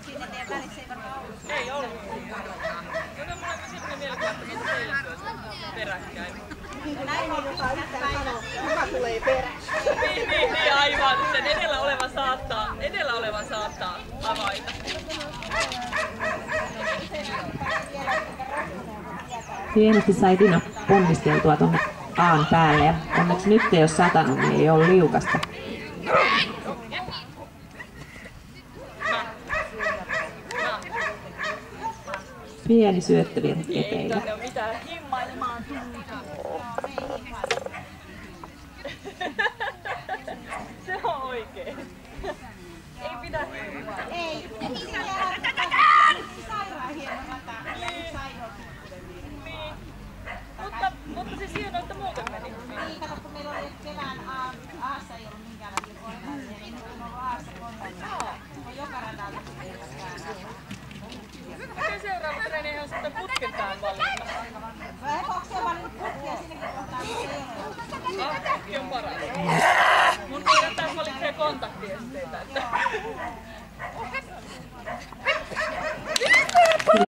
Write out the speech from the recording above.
Siinä teidän välissä ei varmaan ollut. Ei ollut. No mulla on semmoinen mielikuva, että mitä teille syö peräkkäin. Näin on joka yhtään sanoo, kuka tulee perässä. Niin, aivan. Sen edellä olevan saattaa havaita. Hienosti sai Tina ponnisteltua tuonne Aan päälle ja onneksi nyt ei ole satanut, niin ei ole liukasta. Pieni syöttövirhe eteillä. Ei ole mitään himmailemaan tullut. Se on oikein. Ei pidä himmailla. Ei. Sairaan hieno rata. Niin. Mutta siis hienoa, että muuten meni. Niin, kato kun meillä oli kevään Aassa ei ollut minkäänlaisia kontakteja, niin kun on ollut Aassa kontakteja, on joka radalla Miten seuraava treeni ihan sitten putken tähän valinta? onko se valinnut putkia sinnekin kohtaan, missä ei ole? Putki on paras. Mun mielestä valitsee kontaktiesteitä.